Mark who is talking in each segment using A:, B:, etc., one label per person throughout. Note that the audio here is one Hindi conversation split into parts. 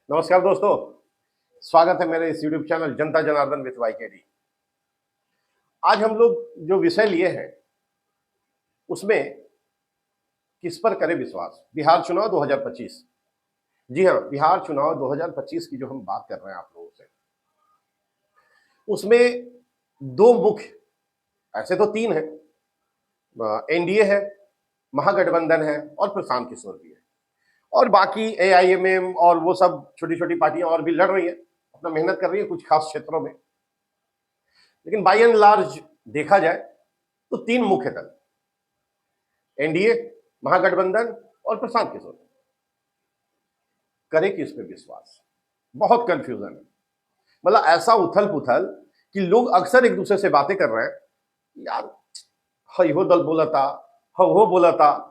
A: नमस्कार दोस्तों, स्वागत है मेरे इस YouTube channel Janata Janardan with वाईकेडी। आज हम लोग जो विषय लिए हैं उसमें किस पर करें विश्वास, बिहार चुनाव 2025। जी हाँ, बिहार चुनाव 2025 की जो हम बात कर रहे हैं आप लोगों से, उसमें दो मुख्य, ऐसे तो तीन है, एनडीए है, महागठबंधन है और प्रशांत किशोर भी है, और बाकी एआईएमएम और वो सब छोटी छोटी पार्टियां और भी लड़ रही हैं, अपना मेहनत कर रही है कुछ खास क्षेत्रों में। लेकिन बाई एंड लार्ज देखा जाए तो तीन मुख्य दल, एनडीए, महागठबंधन और प्रशांत किशोर। करें किस पे विश्वास? बहुत कंफ्यूजन है, मतलब ऐसा उथल पुथल कि लोग अक्सर एक दूसरे से बातें कर रहे हैं, यार हई हो दल बोला था, हो बोला था,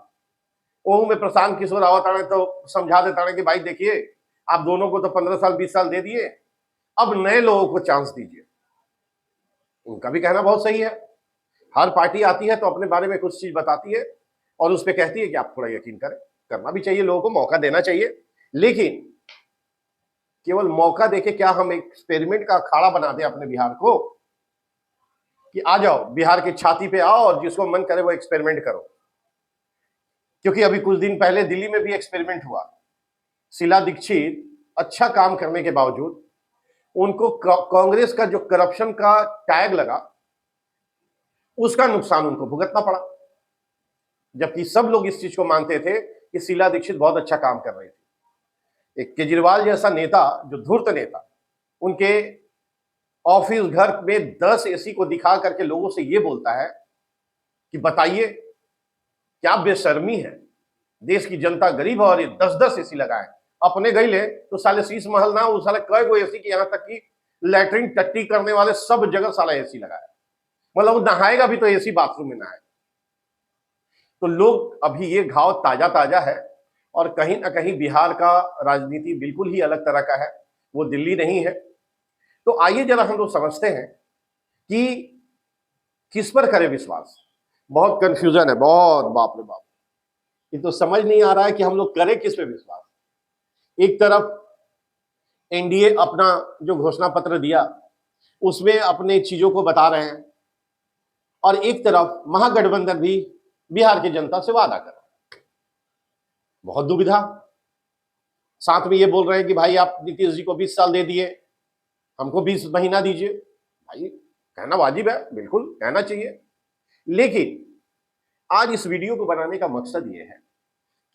A: ओ में प्रशांत किशोर आवत आने तो समझा देता है कि भाई देखिए, आप दोनों को तो 15 साल 20 साल दे दिए, अब नए लोगों को चांस दीजिए। उनका भी कहना बहुत सही है। हर पार्टी आती है तो अपने बारे में कुछ चीज बताती है और उस पर कहती है कि आप थोड़ा यकीन करें, करना भी चाहिए, लोगों को मौका देना चाहिए। लेकिन केवल मौका देके क्या हम एक्सपेरिमेंट का अखाड़ा बना दें अपने बिहार को कि आ जाओ बिहार की छाती पे आओ और जिसको मन करे वो एक्सपेरिमेंट करो? क्योंकि अभी कुछ दिन पहले दिल्ली में भी एक्सपेरिमेंट हुआ। शीला दीक्षित अच्छा काम करने के बावजूद उनको कांग्रेस का जो करप्शन का टैग लगा, उसका नुकसान उनको भुगतना पड़ा, जबकि सब लोग इस चीज को मानते थे कि शीला दीक्षित बहुत अच्छा काम कर रही थी। एक केजरीवाल जैसा नेता, जो धूर्त नेता, उनके ऑफिस घर में 10 एसी को दिखा करके लोगों से ये बोलता है कि बताइए क्या बेशर्मी है, देश की जनता गरीब है और ये 10-10 एसी लगाए, अपने गई ले तो साले शीश महल ना, उस साले कई गो एसी की, यहां तक कि लैटरिन टट्टी करने वाले सब जगह साला एसी लगाया, मतलब वो नहाएगा भी तो एसी बाथरूम में नहाए। तो लोग, अभी ये घाव ताजा ताजा है और कहीं ना कहीं बिहार का राजनीति बिल्कुल ही अलग तरह का है, वो दिल्ली नहीं है। तो आइए जरा हम लोग समझते हैं कि किस पर करें विश्वास। बहुत कंफ्यूजन है, बहुत, बाप रे बाप, ये तो समझ नहीं आ रहा है कि हम लोग करें किस पे विश्वास। एक तरफ एनडीए अपना जो घोषणा पत्र दिया उसमें अपने चीजों को बता रहे हैं, और एक तरफ महागठबंधन भी बिहार की जनता से वादा कर रहा है। बहुत दुविधा। साथ में ये बोल रहे हैं कि भाई आप नीतीश जी को 20 साल दे दिए, हमको 20 महीना दीजिए। भाई कहना वाजिब है, बिल्कुल कहना चाहिए। लेकिन आज इस वीडियो को बनाने का मकसद ये है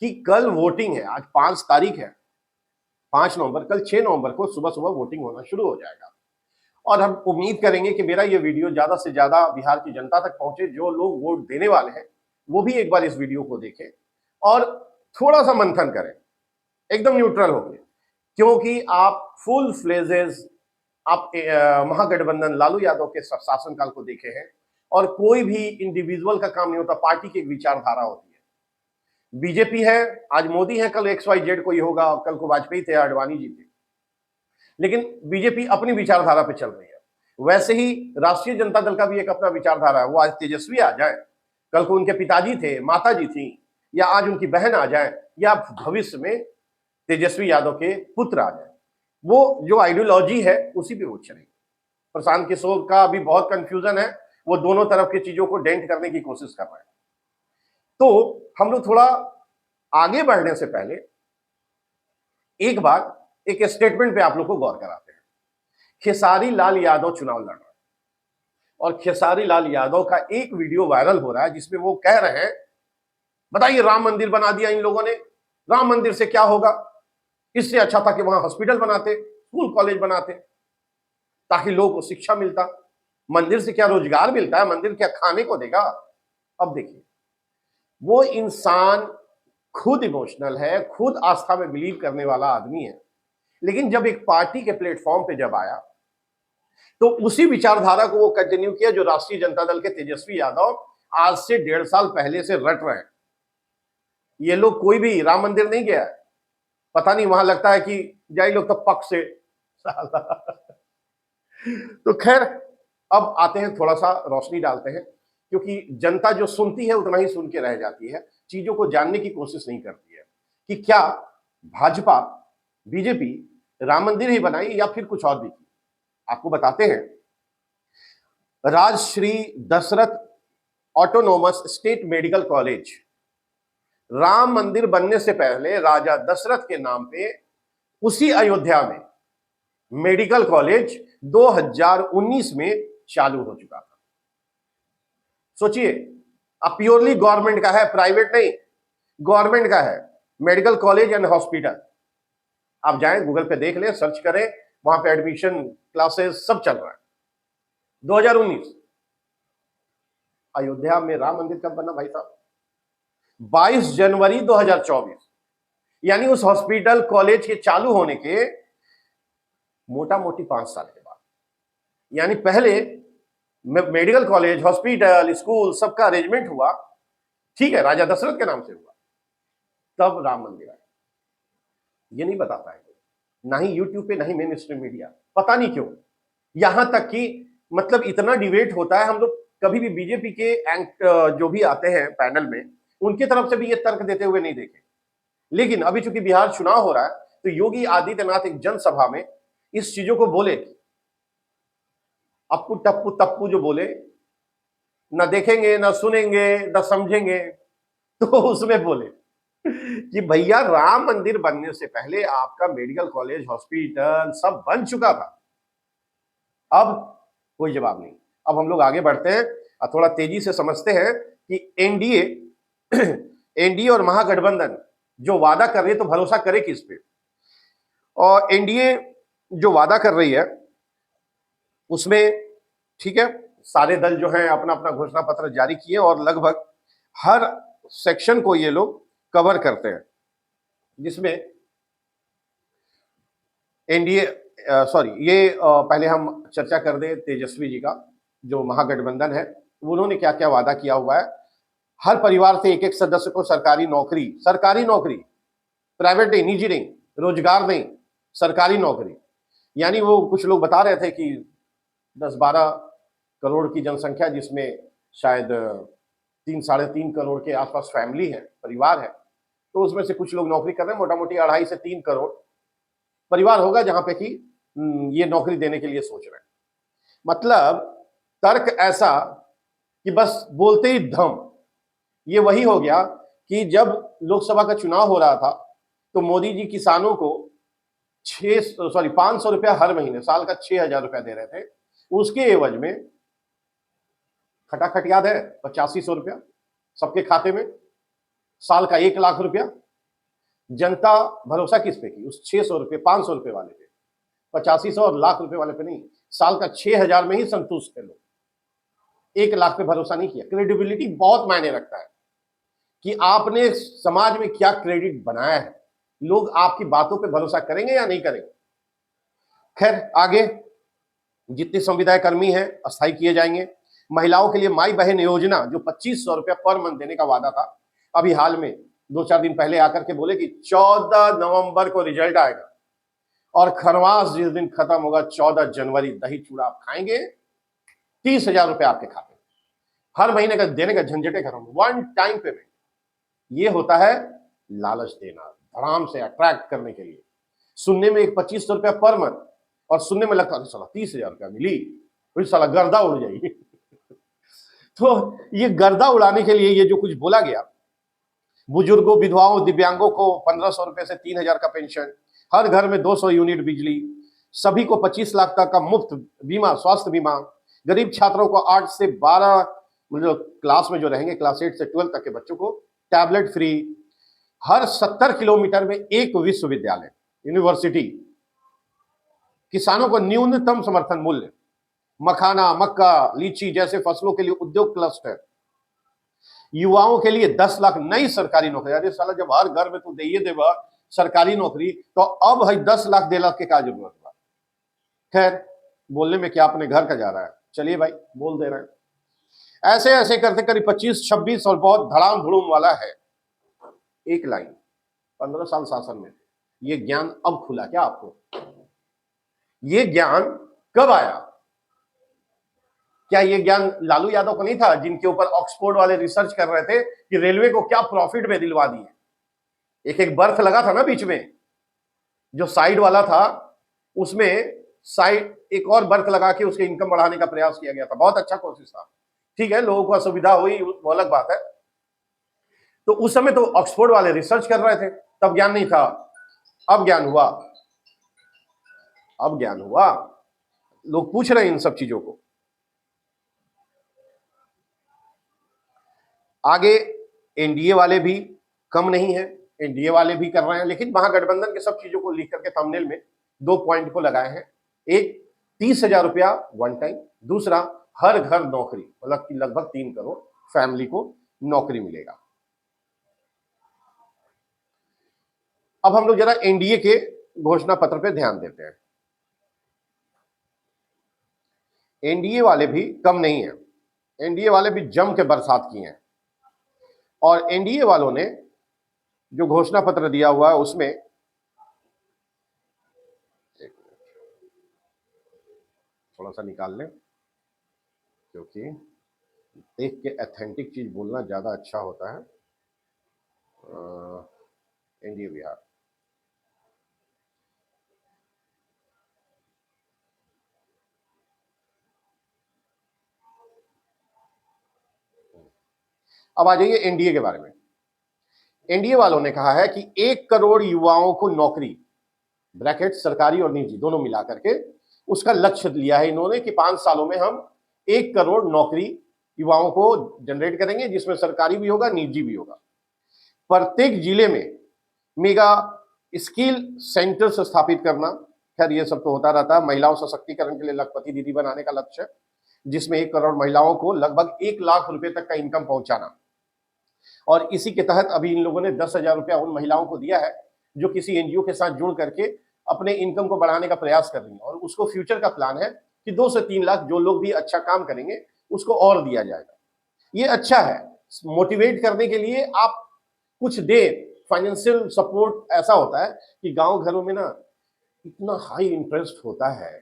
A: कि कल वोटिंग है, आज 5 तारीख है, 5 नवंबर, कल 6 नवंबर को सुबह सुबह वोटिंग होना शुरू हो जाएगा। और हम उम्मीद करेंगे कि मेरा ये वीडियो ज्यादा से ज्यादा बिहार की जनता तक पहुंचे। जो लोग वोट देने वाले हैं वो भी एक बार इस वीडियो को देखें और थोड़ा सा मंथन करें, एकदम न्यूट्रल होकर, क्योंकि आप फुल फ्लेजेस आप महागठबंधन लालू यादव के शासनकाल को देखे हैं, और कोई भी इंडिविजुअल का काम नहीं होता, पार्टी की एक विचारधारा होती है। बीजेपी है, आज मोदी है, कल XYZ कोई होगा, कल को वाजपेयी थे, अडवाणी जी थे, लेकिन बीजेपी अपनी विचारधारा पे चल रही है। वैसे ही राष्ट्रीय जनता दल का भी एक अपना विचारधारा है। वो आज तेजस्वी आ जाए, कल को उनके पिताजी थे, माताजी थी, या आज उनकी बहन आ जाए, या भविष्य में तेजस्वी यादव के पुत्र आ जाए, वो जो आइडियोलॉजी है उसी पे वो चलेगी। प्रशांत किशोर का भी बहुत कंफ्यूजन है, वो दोनों तरफ की चीजों को डेंट करने की कोशिश कर रहे हैं। तो हम लोग थोड़ा आगे बढ़ने से पहले एक बार एक स्टेटमेंट पे आप लोग को गौर कराते हैं। खेसारी लाल यादव चुनाव लड़ रहे हैं और खेसारी लाल यादव का एक वीडियो वायरल हो रहा है जिसमें वो कह रहे हैं, बताइए राम मंदिर बना दिया इन लोगों ने, राम मंदिर से क्या होगा, इससे अच्छा था कि वहां हॉस्पिटल बनाते, स्कूल कॉलेज बनाते, ताकि लोगों को शिक्षा मिलता। मंदिर से क्या रोजगार मिलता है, मंदिर क्या खाने को देगा? अब देखिए, वो इंसान खुद इमोशनल है, खुद आस्था में बिलीव करने वाला आदमी है, लेकिन जब एक पार्टी के प्लेटफॉर्म पे जब आया तो उसी विचारधारा को वो कंटिन्यू किया जो राष्ट्रीय जनता दल के तेजस्वी यादव आज से 1.5 साल पहले से रट रहे हैं। ये लोग कोई भी राम मंदिर नहीं गया है, पता नहीं, वहां लगता है कि जाई लोग तो पक से तो खैर, अब आते हैं, थोड़ा सा रोशनी डालते हैं, क्योंकि जनता जो सुनती है उतना ही सुन के रह जाती है, चीजों को जानने की कोशिश नहीं करती है कि क्या भाजपा, बीजेपी राम मंदिर ही बनाई या फिर कुछ और भी की? आपको बताते हैं। Rajshri Dashrath autonomous state medical college, Ram Mandir बनने से पहले राजा दशरथ के नाम पे उसी अयोध्या में मेडिकल कॉलेज 2019 में चालू हो चुका था। सोचिए, अब प्योरली गवर्नमेंट का है, प्राइवेट नहीं, गवर्नमेंट का है, मेडिकल कॉलेज एंड हॉस्पिटल। आप जाएं गूगल पे देख लें, सर्च करें, वहां पे एडमिशन क्लासेस सब चल रहा है। 2019 अयोध्या में राम मंदिर कब बना भाई साहब? 22 जनवरी 2024, यानी उस हॉस्पिटल कॉलेज के चालू होने के मोटा मोटी 5 साल के बाद। यानी पहले मेडिकल कॉलेज, हॉस्पिटल, स्कूल सबका अरेंजमेंट हुआ, ठीक है, राजा दशरथ के नाम से हुआ, तब राम मंदिर आया। ये नहीं बताता है, ना ही यूट्यूब पे, ना ही मेन स्ट्रीम मीडिया, पता नहीं क्यों। यहां तक कि मतलब इतना डिबेट होता है, हम लोग कभी भी बीजेपी के जो भी आते हैं पैनल में, उनकी तरफ से भी ये तर्क देते हुए नहीं देखे। लेकिन अभी चूंकि बिहार चुनाव हो रहा है, तो योगी आदित्यनाथ एक जनसभा में इस चीजों को बोले, अप्पू टप्पू तप्पू जो बोले, ना देखेंगे ना सुनेंगे ना समझेंगे, तो उसमें बोले कि भैया राम मंदिर बनने से पहले आपका मेडिकल कॉलेज, हॉस्पिटल सब बन चुका था। अब कोई जवाब नहीं। अब हम लोग आगे बढ़ते हैं और थोड़ा तेजी से समझते हैं कि एनडीए एनडीए और महागठबंधन जो वादा कर रही है, तो भरोसा करे किस पे? और एनडीए जो वादा कर रही है उसमें, ठीक है, सारे दल जो हैं अपना अपना घोषणा पत्र जारी किए और लगभग हर सेक्शन को ये लोग कवर करते हैं, जिसमें एनडीए ये पहले हम चर्चा कर दें तेजस्वी जी का, जो महागठबंधन है, उन्होंने क्या क्या वादा किया हुआ है। हर परिवार से एक एक सदस्य को सरकारी नौकरी, प्राइवेट नहीं, निजी नहीं, रोजगार नहीं, सरकारी नौकरी। यानी वो कुछ लोग बता रहे थे कि 10-12 करोड़ की जनसंख्या, जिसमें शायद 3-3.5 करोड़ के आसपास फैमिली है, परिवार है, तो उसमें से कुछ लोग नौकरी कर रहे हैं। मोटा मोटी 2.5 से 3 करोड़ परिवार होगा जहां पे कि ये नौकरी देने के लिए सोच रहे हैं। मतलब तर्क ऐसा कि बस बोलते ही धम। ये वही हो गया कि जब लोकसभा का चुनाव हो रहा था, तो मोदी जी किसानों को 500 रुपया हर महीने, साल का 6,000 रुपया दे रहे थे। उसके एवज में खटाखट याद है 8500 रुपया सबके खाते में, साल का 1 लाख रुपया। जनता भरोसा किस पे की? उस 600 रुपये, 500 रुपये वाले पे, 8500 और लाख रुपए वाले पे नहीं। साल का 6,000 में ही संतुष्ट थे लोग, 1 लाख पे भरोसा नहीं किया। क्रेडिबिलिटी बहुत मायने रखता है कि आपने समाज में क्या क्रेडिट बनाया है, लोग आपकी बातों पे भरोसा करेंगे या नहीं करेंगे। खैर आगे जितने संविदाय कर्मी हैं अस्थायी किए जाएंगे। महिलाओं के लिए माई बहन योजना, जो 2500 रुपया पर मंथ देने का वादा था, अभी हाल में 2-4 दिन पहले आकर के बोले कि 14 नवंबर को रिजल्ट आएगा और खरवास जिस दिन खत्म होगा 14 जनवरी, दही चूड़ा आप खाएंगे, 30,000 रुपए आपके खाते में, हर महीने का देने का झंझटे खत्म, 1 टाइम पेमेंट। ये होता है लालच देना, धड़ाम से अट्रैक्ट करने के लिए। सुनने में एक 2500 रुपया पर मंथ, और सुनने में लगता है साला 30,000 रुपया मिली, फिर साला गर्दा उड़ जाएगी। तो ये गर्दा उड़ाने के लिए ये जो कुछ बोला गया, बुजुर्गों, विधवाओं, दिव्यांगों को 1500 रुपए से 3,000 का पेंशन, हर घर में 200 यूनिट बिजली, सभी को 25 लाख तक का मुफ्त बीमा, स्वास्थ्य बीमा, गरीब छात्रों को 8 से 12 मतलब क्लास में जो रहेंगे, क्लास 8 से 12 तक के बच्चों को टैबलेट फ्री, हर 70 किलोमीटर में एक विश्वविद्यालय, यूनिवर्सिटी, किसानों को न्यूनतम समर्थन मूल्य, मखाना, मक्का, लीची जैसे फसलों के लिए उद्योग क्लस्टर, युवाओं के लिए 10 लाख नई सरकारी नौकरी। अरे साला जब हर घर में तू दे देगा सरकारी नौकरी, तो अब है 10 लाख 1.5 लाख के क्या जरूरत है? खैर बोलने में क्या अपने घर का जा रहा है, चलिए भाई बोल दे रहे हैं। ऐसे ऐसे करते करीब 25-26 और बहुत धड़ाम धुड़ूम वाला है। एक लाइन, 15 साल शासन में ये ज्ञान अब खुला क्या आपको? ये ज्ञान कब आया? क्या ये ज्ञान लालू यादव को नहीं था, जिनके ऊपर ऑक्सफोर्ड वाले रिसर्च कर रहे थे कि रेलवे को क्या प्रॉफिट में दिलवा दिए? एक एक बर्थ लगा था ना बीच में, जो साइड वाला था उसमें साइड एक और बर्थ लगा के उसके इनकम बढ़ाने का प्रयास किया गया था। बहुत अच्छा कोशिश था। ठीक है, लोगों को असुविधा हुई वो अलग बात है। तो उस समय तो ऑक्सफोर्ड वाले रिसर्च कर रहे थे, तब ज्ञान नहीं था। अब ज्ञान हुआ, अब ज्ञान हुआ, लोग पूछ रहे हैं इन सब चीजों को। आगे एनडीए वाले भी कम नहीं है, एनडीए वाले भी कर रहे हैं, लेकिन महागठबंधन के सब चीजों को लिख करके थंबनेल में 2 पॉइंट को लगाए हैं। एक 30,000 रुपया वन टाइम, दूसरा हर घर नौकरी, मतलब कि लगभग 3 करोड़ फैमिली को नौकरी मिलेगा। अब हम लोग जरा एनडीए के घोषणा पत्र पे ध्यान देते हैं। एनडीए वाले भी कम नहीं है, एनडीए वाले भी जम के बरसात किए हैं। और एनडीए वालों ने जो घोषणा पत्र दिया हुआ है उसमें थोड़ा सा निकाल लें, क्योंकि देख के ऑथेंटिक चीज बोलना ज्यादा अच्छा होता है। एनडीए बिहार, अब आ जाइए एनडीए के बारे में। एनडीए वालों ने कहा है कि 1 करोड़ युवाओं को नौकरी, ब्रैकेट सरकारी और निजी दोनों मिला करके उसका लक्ष्य लिया है इन्होंने कि 5 सालों में हम 1 करोड़ नौकरी युवाओं को जनरेट करेंगे, जिसमें सरकारी भी होगा, निजी भी होगा। प्रत्येक जिले में मेगा स्किल सेंटर स्थापित करना, खैर ये सब तो होता रहता है। महिलाओं सशक्तिकरण के लिए लखपति दीदी बनाने का लक्ष्य है, जिसमें 1 करोड़ महिलाओं को लगभग 1 लाख रुपए तक का इनकम पहुंचाना। और इसी के तहत अभी इन लोगों ने 10,000 रुपया उन महिलाओं को दिया है जो किसी एनजीओ के साथ जुड़ करके अपने इनकम को बढ़ाने का प्रयास कर रही है। और उसको फ्यूचर का प्लान है कि 2 से 3 लाख जो लोग भी अच्छा काम करेंगे उसको और दिया जाएगा। ये अच्छा है, मोटिवेट करने के लिए आप कुछ दे। फाइनेंशियल सपोर्ट ऐसा होता है कि गांव घरों में ना इतना हाई इंटरेस्ट होता है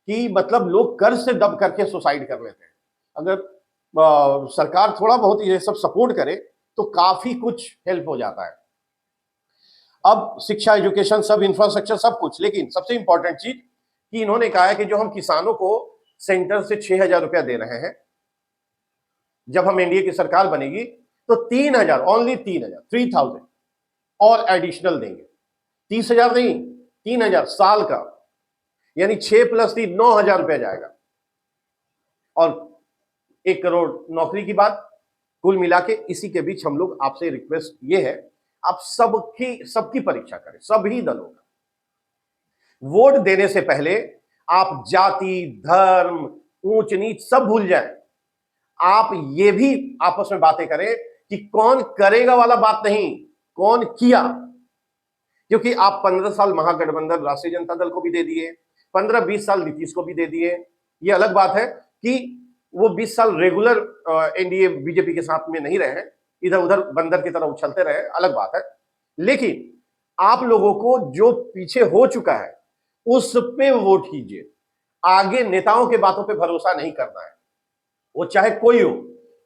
A: कि मतलब लोग कर्ज से दब करके सुसाइड कर लेते हैं। अगर सरकार थोड़ा बहुत ये सब सपोर्ट करे तो काफी कुछ हेल्प हो जाता है। अब शिक्षा, एजुकेशन, सब इंफ्रास्ट्रक्चर सब कुछ, लेकिन सबसे इंपॉर्टेंट चीज कि इन्होंने कहा है कि जो हम किसानों को सेंटर से 6,000 रुपया दे रहे हैं, जब हम एनडीए की सरकार बनेगी तो 3,000, ओनली 3,000 और एडिशनल देंगे। 30,000 नहीं, 3,000 साल का, यानी 6 + 3 9,000 रुपया जाएगा। और 1 करोड़ नौकरी की बात, कुल मिला के इसी के बीच हम लोग आपसे रिक्वेस्ट ये है, आप सबकी परीक्षा करें, सभी दलों का। वोट देने से पहले आप जाति, धर्म, ऊंच नीच सब भूल जाएं। आप ये भी आपस में बातें करें कि कौन करेगा वाला बात नहीं, कौन किया। क्योंकि आप 15 साल महागठबंधन राष्ट्रीय जनता दल को भी दे दिए, 15-20 साल नीतीश को भी दे दिए। ये अलग बात है कि वो 20 साल रेगुलर एनडीए बीजेपी के साथ में नहीं रहे, इधर उधर बंदर की तरह उछलते रहे, अलग बात है। लेकिन आप लोगों को जो पीछे हो चुका है उस पे वोट कीजिए। आगे नेताओं के बातों पे भरोसा नहीं करना है, वो चाहे कोई हो,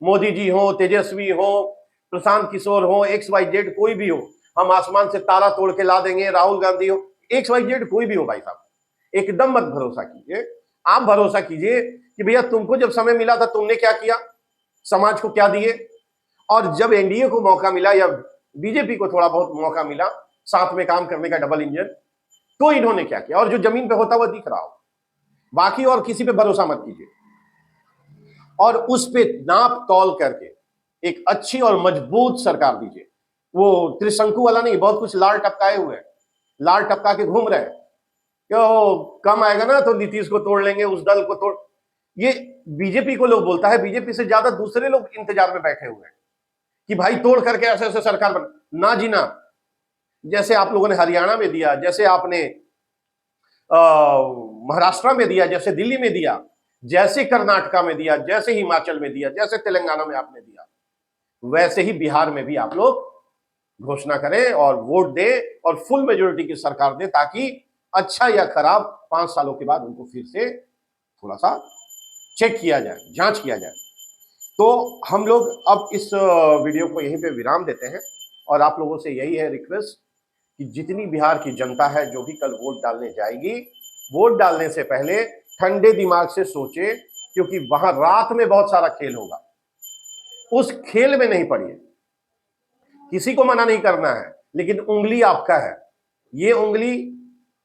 A: मोदी जी हो, तेजस्वी हो, प्रशांत किशोर हो, XYZ कोई भी हो, हम आसमान से तारा तोड़ के ला देंगे, राहुल गांधी हो, XYZ कोई भी हो, भाई साहब एकदम मत भरोसा कीजिए। आप भरोसा कीजिए कि भैया तुमको जब समय मिला था तुमने क्या किया, समाज को क्या दिए। और जब एनडीए को मौका मिला या बीजेपी को थोड़ा बहुत मौका मिला साथ में काम करने का, डबल इंजन, तो इन्होंने क्या किया और जो जमीन पे होता हुआ दिख रहा हो। बाकी और किसी पे भरोसा मत कीजिए, और उस पे नाप तौल करके एक अच्छी और मजबूत सरकार दीजिए। वो त्रिशंकु वाला नहीं, बहुत कुछ लाल टपकाए हुए हैं, लाल टपका के घूम रहे हैं, क्यों कम आएगा ना तो नीतीश को तोड़ लेंगे, उस दल को तोड़। ये बीजेपी को लोग बोलता है, बीजेपी से ज्यादा दूसरे लोग इंतजार में बैठे हुए हैं कि भाई तोड़ करके ऐसे ऐसे सरकार बन ना जी ना। जैसे आप लोगों ने हरियाणा में दिया, जैसे आपने महाराष्ट्र में दिया, जैसे दिल्ली में दिया, जैसे कर्नाटका में दिया, जैसे हिमाचल में दिया, जैसे तेलंगाना में आपने दिया, वैसे ही बिहार में भी आप लोग घोषणा करें और वोट दें और फुल मेजोरिटी की सरकार दें, ताकि अच्छा या खराब 5 सालों के बाद उनको फिर से थोड़ा सा चेक किया जाए, जांच किया जाए। तो हम लोग अब इस वीडियो को यहीं पे विराम देते हैं और आप लोगों से यही है रिक्वेस्ट कि जितनी बिहार की जनता है जो भी कल वोट डालने जाएगी, वोट डालने से पहले ठंडे दिमाग से सोचे, क्योंकि वहां रात में बहुत सारा खेल होगा। उस खेल में नहीं पड़िए। किसी को मना नहीं करना है, लेकिन उंगली आपका है। ये उंगली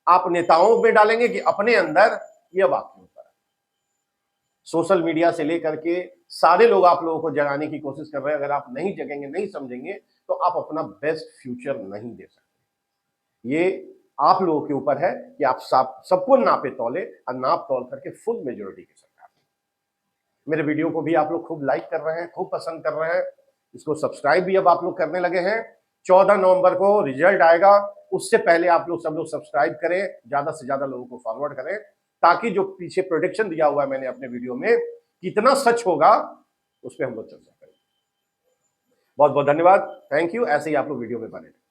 A: आप नेताओं में डालेंगे कि अपने अंदर, ये बात के ऊपर है। सोशल मीडिया से लेकर के सारे लोग आप लोगों को जगाने की कोशिश कर रहे हैं। अगर आप नहीं जगेंगे, नहीं समझेंगे, तो आप अपना बेस्ट फ्यूचर नहीं दे सकते। ये आप लोगों के ऊपर है कि आप सबको नापे तौले और नाप तौल करके फुल मेजोरिटी की सरकार। मेरे वीडियो को भी आप लोग खूब लाइक कर रहे हैं, खूब पसंद कर रहे हैं। इसको सब्सक्राइब भी अब आप लोग करने लगे हैं। 14 नवंबर को रिजल्ट आएगा, उससे पहले आप लोग सब लोग सब्सक्राइब करें, ज्यादा से ज्यादा लोगों को फॉरवर्ड करें, ताकि जो पीछे प्रोडिक्शन दिया हुआ है मैंने अपने वीडियो में, कितना सच होगा उस पर हम लोग चर्चा करें। बहुत बहुत धन्यवाद, थैंक यू। ऐसे ही आप लोग वीडियो में बने।